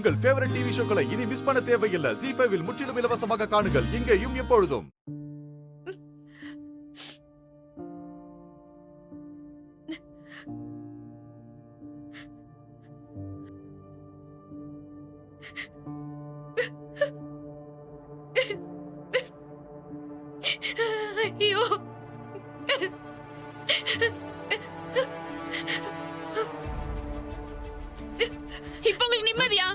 உங்கள் favourite TV ஷோக்களை இனி miss பண்ண தேவையில்லை. ZEE5 இல் முற்றிலும் இலவசமாக காணுங்கள், இங்கேயும் எப்பொழுதும். ஐயோ, இப்ப உங்களுக்கு நிம்மதியா?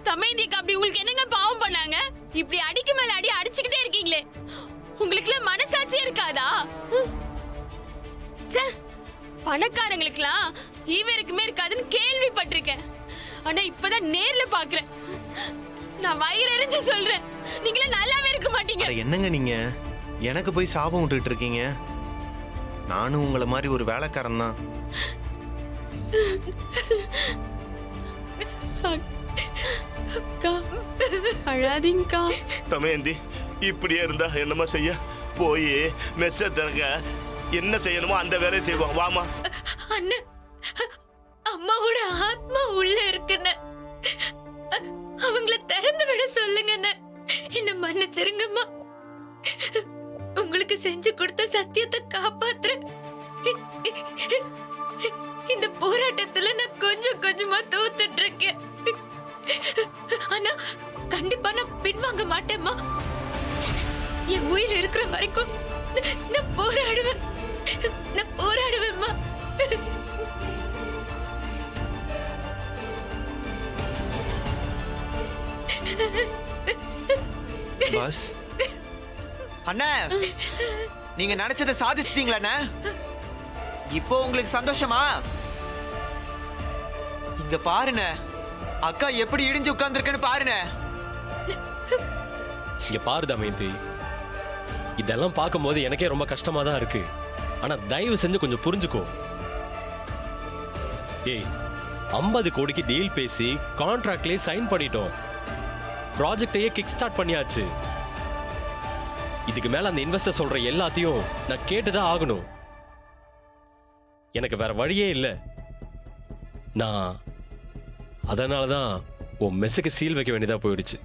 தமேந்திக்கு அப்படி உங்களுக்கு என்னங்க பாவம் பண்ணாங்க? இப்படி அடிக்கு மேல அடி அடிச்சுக்கிட்டே இருக்கீங்களே, உங்களுக்கு மனசாட்சியே இருக்காதா? பணக்காரங்களுக்குலாம் ஈவருக்குமே இருக்காதுன்னு கேள்விப்பட்டிருக்கேன். ஆனா இப்பதான் நேர்ல பாக்குறேன். நான் வயிறறிஞ்சு சொல்றேன், நீங்களே நல்லாவே இருக்க மாட்டீங்க. என்னங்க நீங்க எனக்கு போய் சாபம் விட்டுட்டு இருக்கீங்க? நானும் உங்களை மாதிரி ஒரு வேலைக்காரன் தான். அழாதீங்கக்கா. தமேந்தி, இப்படியே இருந்தா என்னமா செய்ய? போய் மெஸ்ஸ திறக்க என்ன செய்யணுமோ அந்த வேலையை செய்வோம். வாமா. அண்ணன், அம்மாவோட ஆத்மா உள்ள இருக்குன்னு அவங்கள திறந்து விட சொல்லுங்க. என்ன மன்னிச்சிருங்கம்மா. உங்களுக்கு செஞ்சு கொடுத்த சத்தியத்தை காப்பாத்துறேன். இந்த போராட்டத்துல நான் கொஞ்சம் கொஞ்சமா தோத்துட்டு இருக்கேன். ஆனா கண்டிப்பா நான் பின்வாங்க மாட்டேம்மா. என் உயிர் இருக்கிற வரைக்கும் நான் போராடுவேன். நான் போராடுவேம்மா. பாஸ் அண்ணா, நீங்க நினைச்சதை சாதிச்சிட்டீங்களா அண்ணா? இப்போ உங்களுக்கு சந்தோஷமா? இங்க பாருங்க, அக்கா எப்படி இடிஞ்சு உட்கார்ந்துருக்குன்னு பாருங்க. இங்க பாரு தமயந்தி, இதெல்லாம் பார்க்கும்போது எனக்கே ரொம்ப கஷ்டமா தான் இருக்கு. ஆனா தயவு செஞ்சு கொஞ்சம் புரிஞ்சுக்கோ. ஏய், 50 கோடிக்கு டீல் பேசி கான்ட்ராக்ட்லயே சைன் பண்ணிட்டோம். ப்ராஜெக்டையே கிக் ஸ்டார்ட் பண்ணியாச்சு. இதுக்கு மேல அந்த இன்வெஸ்டர் சொல்ற எல்லாத்தையும் நான் கேட்டுதான் ஆகணும். எனக்கு வேற வழியே இல்லை. நான் அதனாலதான் உன் மெஸ்ஸுக்கு சீல் வைக்க வேண்டியதா போயிடுச்சு.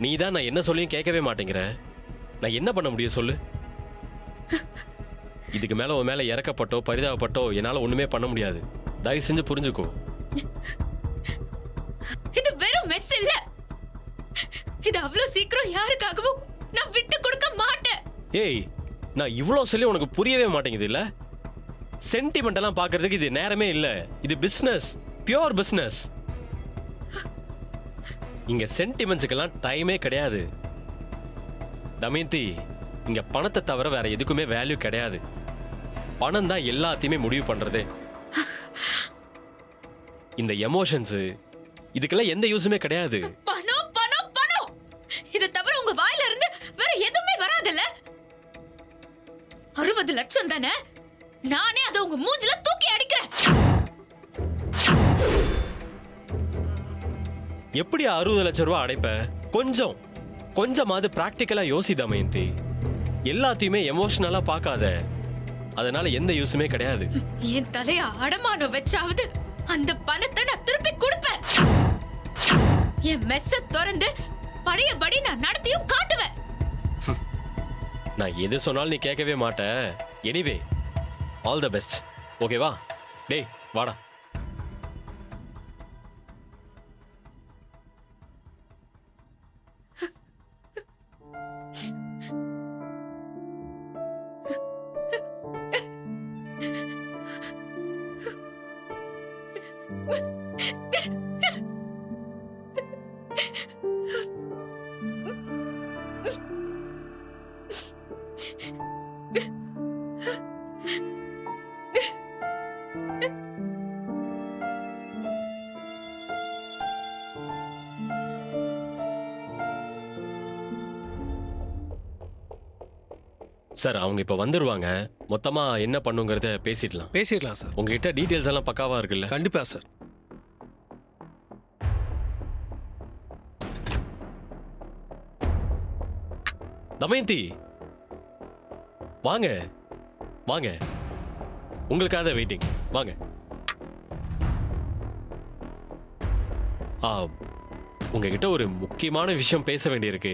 நீ தான் நான் என்ன சொல்லியும் கேட்கவே மாட்டேங்கிற. நான் என்ன பண்ண முடியும் சொல்லு? இதுக்கு மேல உன் மேல இறக்கப்பட்டோ பரிதாபப்பட்டோ என்னால ஒண்ணுமே பண்ண முடியாது. தயவு செஞ்சு புரிஞ்சுக்கோ. இது வெறும் மெஸ் இல்ல. இது அவ்வளவு சீக்கிரம் யாருக்காகவும் நான் விட்டு கொடுக்க மாட்டேன். ஏய், நான் இவ்வளவு சொல்லி உனக்கு புரியவே மாட்டேங்குது இல்ல? சென்டிமெண்ட் எல்லாம் பாக்குறதுக்கு இது நேரமே இல்ல. இது பிசினஸ், பியூர் பிசினஸ். இங்க சென்டிமெண்ட்ஸுக்கெல்லாம் டைமே கிடையாது. தமயந்தி, இங்க பணத்தை தவிர வேற எதுக்குமே வேல்யூ கிடையாது. பணம் தான் எல்லாத்தையுமே முடிவு பண்றது. இந்த எமோஷன்ஸ் இதுக்கெல்லாம் எந்த யூஸுமே கிடையாது. பணம் பணம் பணம், இத தவிர உங்க வாயில இருந்து வேற எதுவுமே வராதுல்ல? 60 லட்சம் தானே, நானே அதை உங்க மூஞ்சில தூக்கி அடிக்கிறேன். எப்படி 60 லட்சம் ரூபாய் அடைப்ப? கொஞ்சமாவது பிராக்டிக்கலா யோசி தமயந்தி. எல்லாத்தையுமே எமோஷனலா பார்க்காத. அதனால எந்த யூஸுமே கிடையாது. என் தலைய அடமானம் வச்சாவது அந்த பணத்தை நான் திருப்பி கொடுப்பேன். என் மெஸ்ஸ திறந்து பழையபடி நான் நடத்தியும் காட்டுவேன். நான் எது சொன்னாலும் நீ கேட்கவே மாட்ட. Anyway, all the best. ஓகேவா? டேய் வாடா. சார், அவங்க இப்ப வந்துருவாங்க. மொத்தமா என்ன பண்ணுங்கறத பேசிடலாம் சார். உங்ககிட்ட டீடைல்ஸ் எல்லாம் பக்காவா இருக்குல்ல? கண்டிப்பா சார். தமயந்தி, வாங்க வாங்க, உங்களுக்காக வெயிட்டிங். வாங்க. உங்ககிட்ட ஒரு முக்கியமான விஷயம் பேச வேண்டியிருக்கு.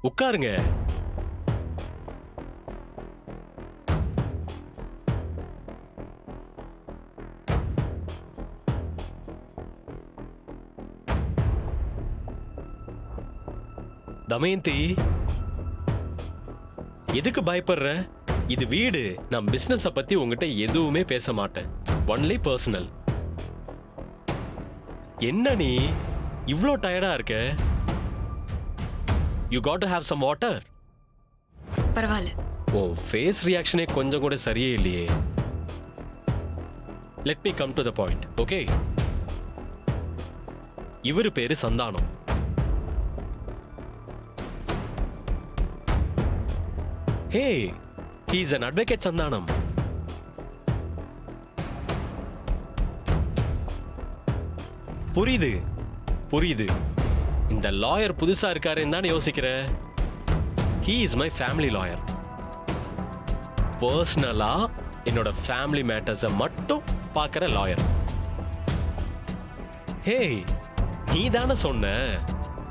உட்காருங்க. தமயந்தி, எதுக்கு பயப்படுற? இது வீடு. நான் பிசினஸ் பத்தி உங்ககிட்ட எதுவுமே பேச மாட்டேன். Only personal. என்ன நீ இவ்ளோ டயர்டா இருக்க? You got to have some water. பரவாயில்ல. ஓ, ஃபேஸ் ரியாக்ஷனே கொஞ்சம் கூட சரியே இல்லையே. Let me come to the point. Okay, இவரு பேரு சந்தானம். ஹே, he is an advocate Santhanam. புரியுது புரியுது. இந்த லாயர் புதுசா இருக்காருன்னு தான் யோசிக்கிற. he is my family lawyer. பர்சனலா என்னோட ஃபேமிலி மேட்டர்ஸை மட்டும் பார்க்குற லாயர். ஹே, நீ தானே சொன்ன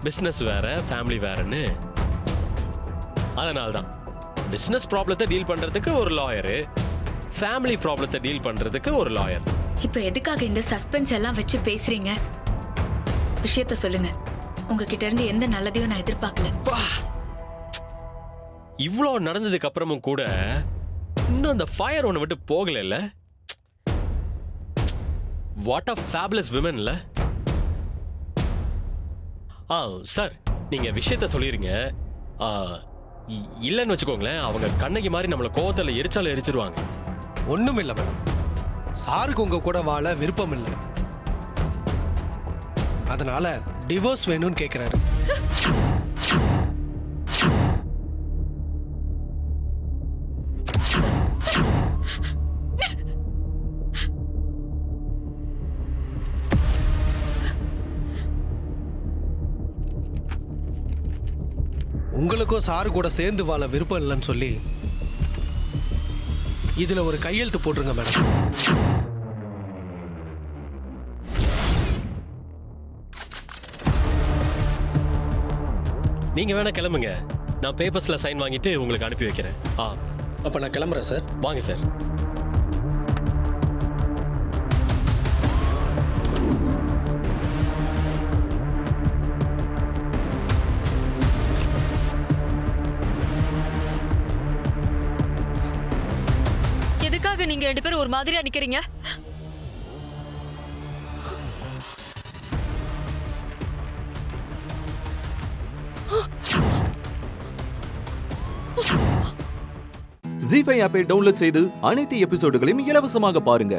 பிஸ்னஸ் வேற ஃபேமிலி வேறன்னு. அதனால்தான் பிஸ்னஸ் ப்ராப்ளத்தை டீல் பண்றதுக்கு ஒரு லாயரு, ஃபேமிலி ப்ராப்ளத்தை டீல் பண்றதுக்கு ஒரு லாயர். இப்ப எதுக்காக இந்த சஸ்பென்ஸ் எல்லாம் வச்சு பேசுறீங்க? விஷயத்த சொல்லுங்க. உங்ககிட்ட இருந்து எந்த நல்லதையும் நான் எதிர்பார்க்கல. இவ்வளோ நடந்ததுக்கு அப்புறமும் கூட இன்னும் அந்த ஃபயர் ஒன்று விட்டு போகல. இல்ல, வாட் ஆஃப் ஃபேபுலஸ் விமன்ல. சார், நீங்க விஷயத்த சொல்லிருங்க. இல்லைன்னு வச்சுக்கோங்களேன், அவங்க கண்ணகி மாதிரி நம்மளை கோவத்தில் எரிச்சால எரிச்சிருவாங்க. ஒண்ணும் இல்லை மேடம். சாருக்கு உங்க கூட வாழ விருப்பம் இல்லை, அதனால டிவோர்ஸ் வேணும்னு கேட்கிறாரு. உங்களுக்கும் சாரு கூட சேர்ந்து வாழ விருப்பம் இல்லைன்னு சொல்லி இதுல ஒரு கையெழுத்து போட்டுருங்க மேடம். நீங்க வேணா கிளம்புங்க. நான் பேப்பர்ஸ்ல சைன் வாங்கிட்டு உங்களுக்கு அனுப்பி வைக்கிறேன். அப்ப நான் கிளம்புறேன் சார். வாங்க சார். எதுக்காக நீங்க ரெண்டு பேரும் ஒரு மாதிரியா நிக்கிறீங்க? ஜீ5 ஆப்பை டவுன்லோட் செய்து அனைத்து எபிசோடுகளையும் இலவசமாக பாருங்க.